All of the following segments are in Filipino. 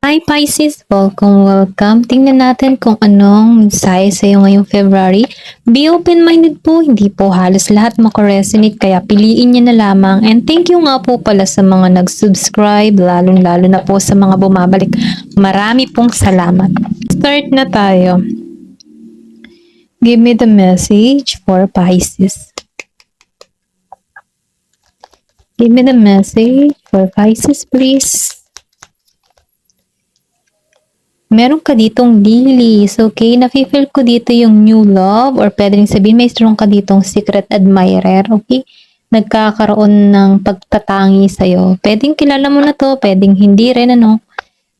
Hi Pisces! Welcome! Tingnan natin kung anong mensahe sa'yo ngayong February. Be open-minded po, hindi po halos lahat makaresonate kaya piliin niyo na lamang. And thank you nga po pala sa mga nag-subscribe, lalo na po sa mga bumabalik. Marami pong salamat. Start na tayo. Give me the message for Pisces. Give me the message for Pisces, please. Meron ka ditong lilies, okay? Nafe-feel ko dito yung new love or pwede rin sabihin may strong ka ditong secret admirer, okay? Nagkakaroon ng pagtatangi sa'yo. Pwedeng kilala mo na to, pwedeng hindi rin, ano?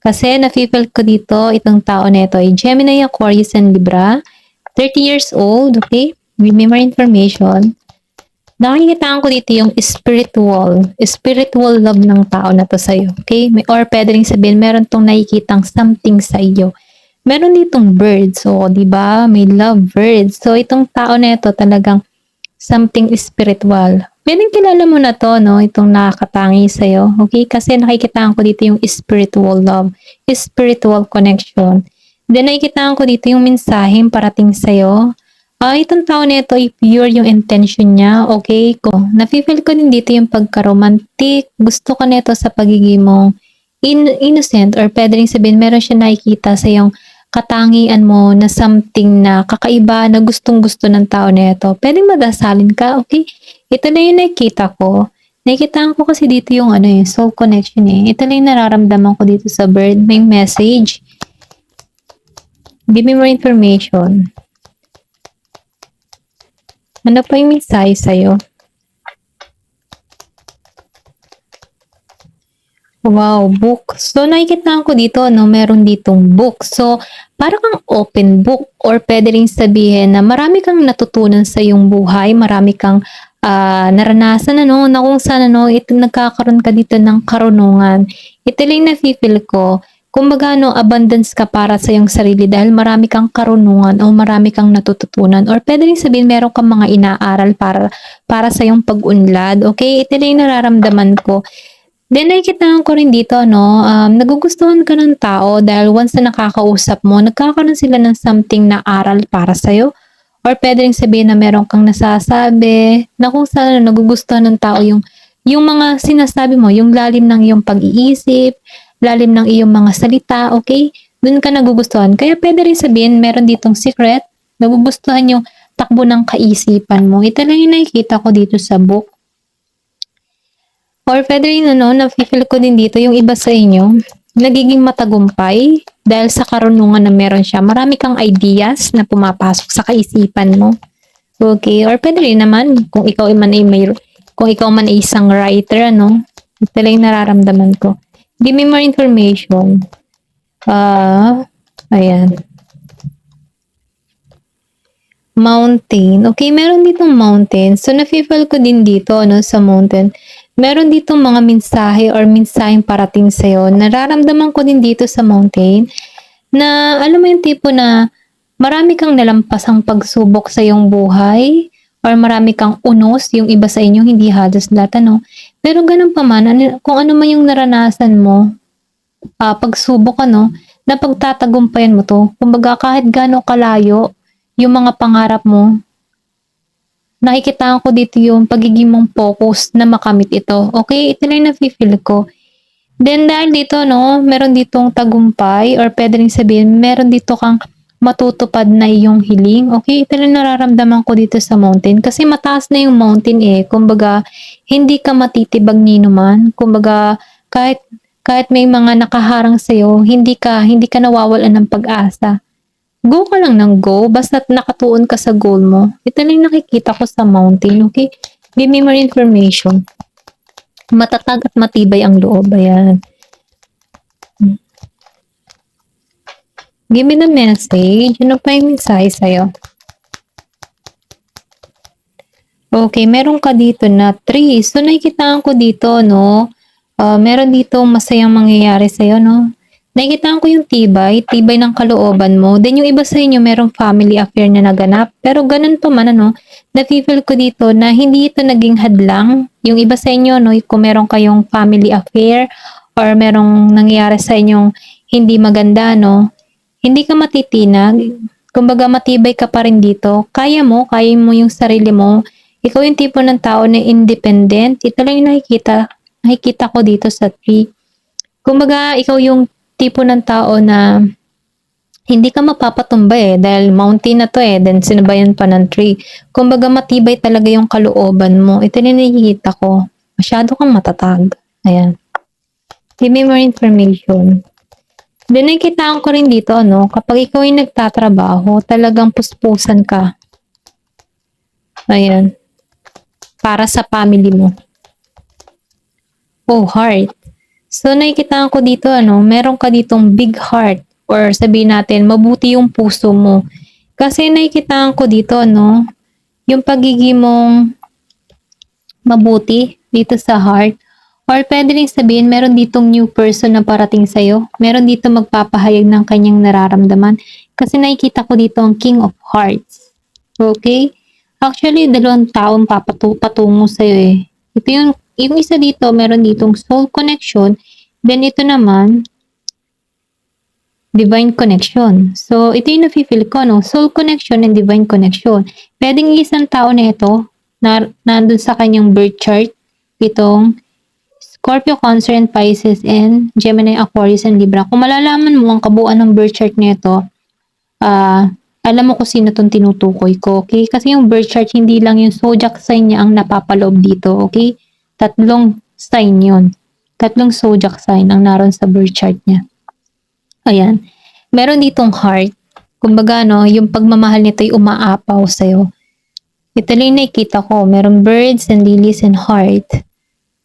Kasi nafe-feel ko dito, itong tao na ito ay Gemini, Aquarius, and Libra. 30 years old, okay? Give me more information. Nakikitaan ko dito yung spiritual love ng tao na to sa'yo. Okay? Or pwede rin sabihin, meron tong nakikitang something sa iyo. Meron ditong birds. So, di ba? May love birds. So, itong tao na ito talagang something spiritual. Pwedeng kilala mo na to, no? Itong nakakatangi sa'yo. Okay? Kasi nakikitaan ko dito yung spiritual love. Spiritual connection. Then, nakikitaan ko dito yung mensaheng parating sa'yo. Itong tao na ito, pure yung intention niya, okay? Nafe-feel ko din dito yung pagka-romantic. Gusto ko nito sa pagiging mong innocent or pwede rin sabihin, meron siya nakikita sa yung katangian mo na something na kakaiba na gustong-gusto ng tao na ito. Pwedeng madasalin ka, okay? Ito na yung nakikita ko. Nakikitaan ko kasi dito yung soul connection eh. Ito na yung nararamdaman ko dito sa bird. May message. Give me more information. Ano pa yung mensahe sa'yo? Wow, book. So, nakikita ko dito, meron ditong book. So, parang kang open book or pwede rin sabihin na marami kang natutunan sa iyong buhay, marami kang naranasan, na kung saan, ito nagkakaroon ka dito ng karunungan. Ito lang na-feel ko. Kumbaga, abundance ka para sa iyong sarili dahil marami kang karunungan o marami kang natututunan or pwede rin sabihin meron kang mga inaaral para sa iyong pag-unlad. Okay? Ito na yung nararamdaman ko. Then, nakikita ko rin dito, nagugustuhan ka ng tao dahil once na nakakausap mo, nagkakaroon sila ng something na aral para sa'yo. Or pwede rin sabihin na meron kang nasasabi na kung saan nagugustuhan ng tao yung mga sinasabi mo, yung lalim ng iyong pag-iisip, lalim ng iyong mga salita, okay? Doon ka nagugustuhan. Kaya pwede rin sabihin, meron ditong secret, nagugustuhan yung takbo ng kaisipan mo. Ito lang yung nakikita ko dito sa book. Or pwede rin, na-feel ko din dito, yung iba sa inyo, nagiging matagumpay dahil sa karunungan na meron siya. Marami kang ideas na pumapasok sa kaisipan mo. Okay? Or pwede rin naman, kung ikaw man ay isang writer, ito lang yung nararamdaman ko. Give me more information. Ayan. Mountain. Okay, meron ditong mountain. So, nafe-feel ko din dito, sa mountain. Meron ditong mga mensahe or mensaheng parating sa'yo. Nararamdaman ko din dito sa mountain na, alam mo yung tipo na marami kang nalampasang pagsubok sa iyong buhay or marami kang unos, yung iba sa inyo, hindi halos lahat, Pero ganun pa man, kung ano man yung naranasan mo, pagsubok, na pagtatagumpayan mo to. Kumbaga, kahit gaano kalayo, yung mga pangarap mo, nakikita ko dito yung pagiging mong focus na makamit ito. Okay? Ito lang na-feel ko. Then, dahil dito, meron ditong tagumpay or pwede rin sabihin, meron dito kang matutupad na iyong hiling. Okay? Ito lang nararamdaman ko dito sa mountain. Kasi mataas na yung mountain eh. Kumbaga, hindi ka matitibag nino man. Kumbaga, kahit may mga nakaharang sa'yo, hindi ka nawawalan ng pag-asa. Go ka lang ng go, basta nakatuon ka sa goal mo. Ito lang nakikita ko sa mountain, okay? Give me more information. Matatag at matibay ang loob. Ayan. Give me the message. Ano pa yung mensahe sa'yo? Okay, meron ka dito na 3. So, nakikita ko dito, meron dito masayang mangyayari sa'yo, Nakikita ko yung tibay ng kalooban mo. Then, yung iba sa inyo, merong family affair na naganap. Pero, ganun pa man, nafe-feel ko dito na hindi ito naging hadlang. Yung iba sa inyo, kung meron kayong family affair or merong nangyayari sa inyong hindi maganda, no? Hindi ka matitinag. Kumbaga matibay ka pa rin dito. Kaya mo yung sarili mo. Ikaw yung tipo ng tao na independent. Ito lang yung nakikita ko dito sa tree. Kumbaga, ikaw yung tipo ng tao na hindi ka mapapatumba dahil mountain na to then sinabayan pa ng tree. Kumbaga, matibay talaga yung kalooban mo. Ito yung nakikita ko. Masyado kang matatag. Ayan. Give me more information. Then nakikitaan ko rin dito, kapag ikaw ay nagtatrabaho, talagang puspusan ka. Ayan. Para sa family mo. Oh, heart. So, nakikitaan ko dito, meron ka ditong big heart. Or sabihin natin, mabuti yung puso mo. Kasi nakikitaan ko dito, yung pagiging mong mabuti dito sa heart. Or pwede rin sabihin, meron ditong new person na parating sa'yo. Meron dito magpapahayag ng kanyang nararamdaman. Kasi nakikita ko dito ang King of Hearts. Okay? Actually, dalawang taong patungo sa'yo Ito yung isa dito, meron ditong soul connection. Then ito naman, divine connection. So, ito yung nafe-feel ko, soul connection and divine connection. Pwedeng isang tao na ito, nandun sa kanyang birth chart, itong Scorpio, Cancer, and Pisces, and Gemini, Aquarius, and Libra. Kung malalaman mo ang kabuuan ng birth chart nito, alam mo kung sino itong tinutukoy ko, okay? Kasi yung birth chart, hindi lang yung zodiac sign niya ang napapaloob dito, okay? 3 sign yun. 3 zodiac sign ang naroon sa birth chart niya. Ayan. Meron ditong heart. Kumbaga, yung pagmamahal nito ay umaapaw sa'yo. Ito lang nakikita ko. Meron birds and lilies and heart.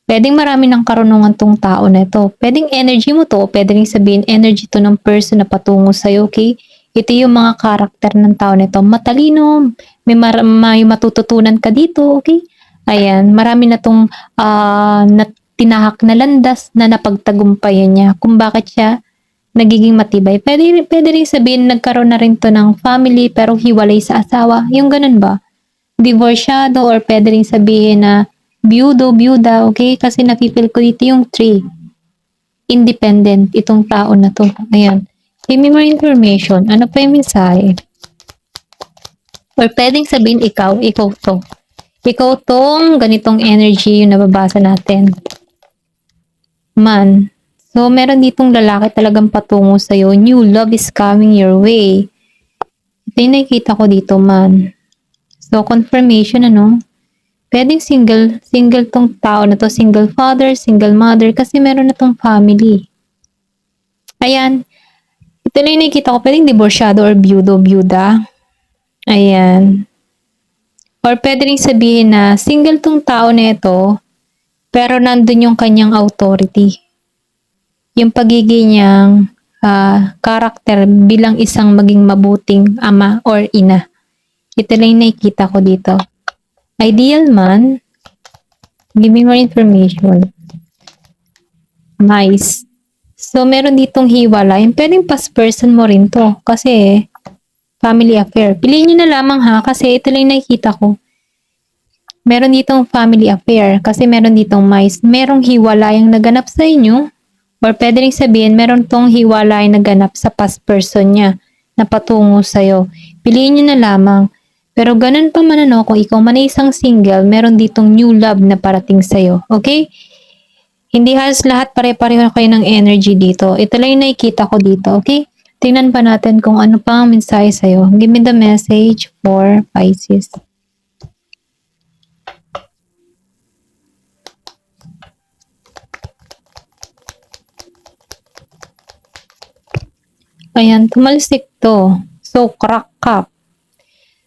Pwedeng marami ng karunungan tong tao na ito. Pwedeng energy mo to. Pwede rin sabihin energy to ng person na patungo sa'yo, okay? Ito yung mga karakter ng tao na ito. Matalino. May matututunan ka dito, okay? Ayan. Marami na tong tinahak na landas na napagtagumpayan niya. Kung bakit siya nagiging matibay. Pwede rin sabihin nagkaroon na rin to ng family pero hiwalay sa asawa. Yung ganun ba? Divorciado or pwede rin sabihin na byuda, okay? Kasi napipil ko dito yung 3. Independent, itong tao na to. Ayan. Give me more information. Ano pa yung mensahe? Or pwedeng sabihin ikaw to. Ikaw tong ganitong energy yung nababasa natin. Man. So, meron ditong lalaki talagang patungo sa'yo. New love is coming your way. Ito yung nakikita ko dito, man. So, confirmation, Pwedeng single tong tao na to, single father, single mother, kasi meron na tong family. Ayan. Ito na yung nakikita ko, pwedeng divorciado or byuda. Ayan. Or pwede rin sabihin na single tong tao na ito, pero nandun yung kanyang authority. Yung pagiging niyang karakter bilang isang maging mabuting ama or ina. Ito lang yung nakikita ko dito. Ideal man, give me more information. Nice. So, meron ditong hiwalay. Pwedeng past person mo rin to. Kasi, family affair. Piliin nyo na lamang kasi ito lang nakikita ko. Meron ditong family affair. Kasi meron ditong mice. Merong hiwalay ang naganap sa inyo. Or pwede rin sabihin, meron tong hiwalay na ganap sa past person niya na patungo sa'yo. Piliin nyo na lamang. Pero ganun pa man kung ikaw man ay isang single, meron ditong new love na parating sa'yo. Okay? Hindi halos lahat pare-pareho kayo ng energy dito. Ito lang yung nakikita ko dito. Okay? Tingnan pa natin kung ano pa ang mensahe sa'yo. Give me the message for Pisces. Ayan, tumalsik to. So, crack up.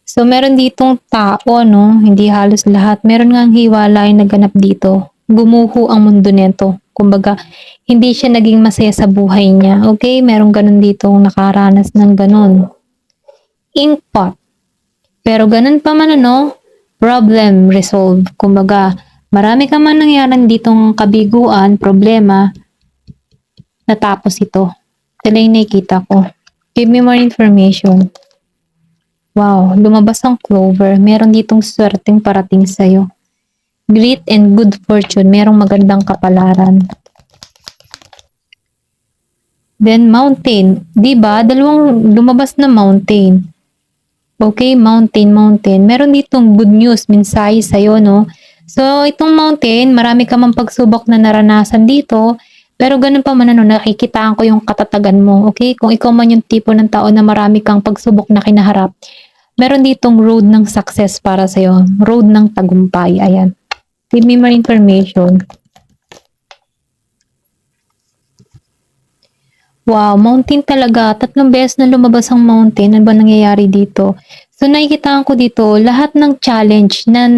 So, meron ditong tao, hindi halos lahat. Meron ngang hiwalay na ganap dito. Gumuho ang mundo nito. Kumbaga, hindi siya naging masaya sa buhay niya. Okay? Meron ganun dito nakaranas ng ganun. Inkpot. Pero ganun pa man, problem resolved. Kumbaga, marami ka man nangyaran ditong kabiguan, problema, natapos ito. Ito lang yung nakikita ko. Give me more information. Wow, lumabas ang clover. Meron ditong swerteng parating sa'yo. Great and good fortune. Merong magandang kapalaran. Then mountain, 'di ba? Dalawang lumabas na mountain. Okay, mountain. Meron ditong good news, mensahe sa'yo, no? So, itong mountain, marami ka mang pagsubok na naranasan dito, pero ganun pa man, ano, nakikitaan ko yung katatagan mo, okay? Kung ikaw man yung tipo ng tao na marami kang pagsubok na kinaharap, meron ditong road ng success para sa'yo, road ng tagumpay, ayan. Give me more information. Wow, mountain talaga. 3 beses na lumabas ang mountain. Ano ba nangyayari dito? So, nakikitaan ko dito, lahat ng challenge na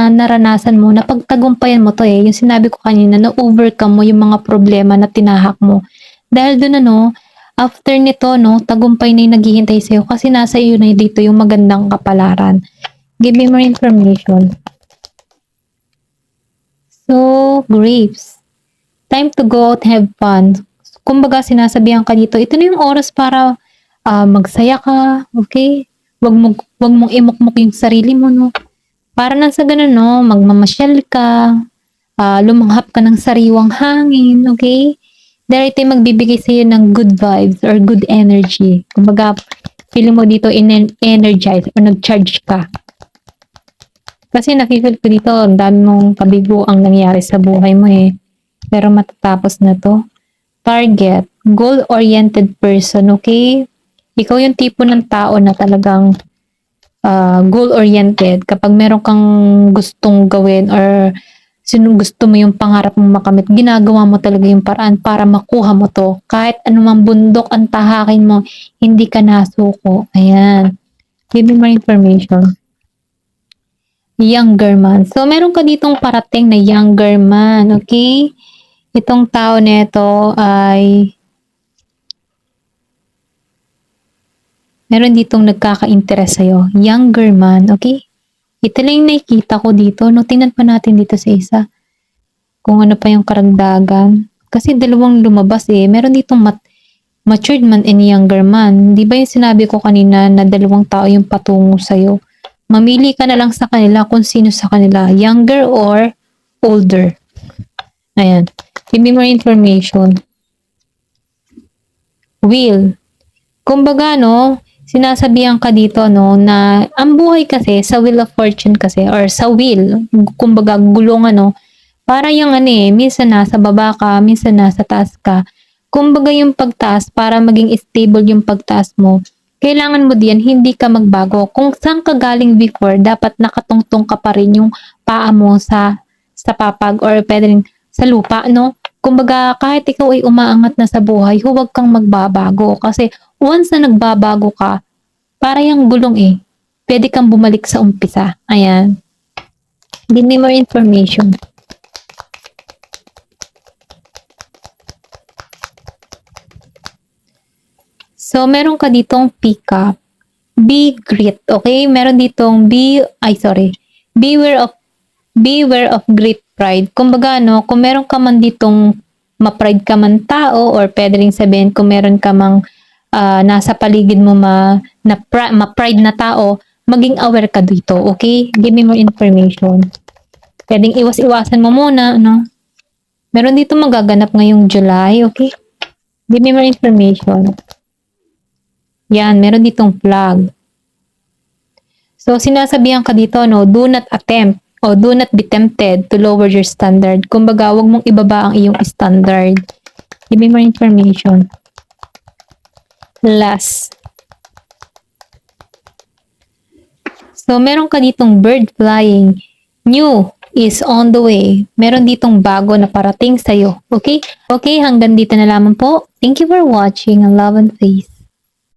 naranasan mo, napagtagumpayan mo to eh. Yung sinabi ko kanina, na-overcome mo yung mga problema na tinahak mo. Dahil doon ano, after nito, no, tagumpay na yung naghihintay sa'yo kasi nasa iyo na dito yung magandang kapalaran. Give me more information. So, grapes. Time to go out and have fun. Kumbaga, sinasabihan ka dito, ito na yung oras para magsaya ka, okay? Wag mong imukmok yung sarili mo, no? Para nang sa ganun, no, magmamasyal ka, lumanghap ka ng sariwang hangin, okay? Dahil ito yung magbibigay sa'yo ng good vibes or good energy. Kumbaga, feeling mo dito energized o nag-charge ka. Kasi nakikita ko dito, ang dami mong kabigo ang nangyari sa buhay mo eh. Pero matatapos na to. Target, goal-oriented person, okay? Ikaw yung tipo ng tao na talagang goal-oriented. Kapag meron kang gustong gawin or gusto mo yung pangarap mong makamit, ginagawa mo talaga yung paraan para makuha mo to. Kahit anumang bundok ang tahakin mo, hindi ka nasuko. Ayan. Give me more information. Younger man. So, meron ka ditong parating na younger man, okay? Itong tao nito ay meron ditong nagkaka-interest sa'yo. Younger man, okay? Ito lang yung nakikita ko dito. No, tingnan pa natin dito sa isa. Kung ano pa yung karagdagan. Kasi dalawang lumabas eh. Meron ditong matured man and younger man. Di ba yung sinabi ko kanina na dalawang tao yung patungo sa'yo? Mamili ka na lang sa kanila kung sino sa kanila. Younger or older. Ayan. Give me more information. Will. Kumbaga, no, sinasabihan ka dito, no, na ang buhay kasi, sa wheel of fortune kasi, or sa wheel, kumbaga, gulong, ano, para yung, ano eh, minsan nasa baba ka, minsan nasa taas ka. Kumbaga, yung pagtaas, para maging stable yung pagtaas mo, kailangan mo diyan, hindi ka magbago. Kung saan ka galing before, dapat nakatungtong ka pa rin yung paa mo sa papag, or pwede rin sa lupa, no? Kumbaga, kahit ikaw ay umaangat na sa buhay, huwag kang magbabago. Kasi once na nagbabago ka, para yung gulong eh, pwede kang bumalik sa umpisa. Ayan. Give me more information. So, meron ka ditong pick up. Be great, okay? Meron ditong beware of great pride. Kumbaga, no, kung meron ka man ditong ma-pride ka man tao, or pwede rin sabihin kung meron ka mang nasa paligid mo ma-pride na tao, maging aware ka dito, okay? Give me more information. Pwedeng iwas-iwasan mo muna, no? Meron dito magaganap ngayong July, okay? Give me more information. Yan, meron ditong flag. So, sinasabihan ka dito, no, do not attempt o do not be tempted to lower your standard. Kumbaga, wag mong ibaba ang iyong standard. Give me more information. Last. So, meron ka ditong bird flying. New is on the way. Meron ditong bago na parating sa'yo. Okay? Okay, hanggang dito na lamang po. Thank you for watching. Love and peace.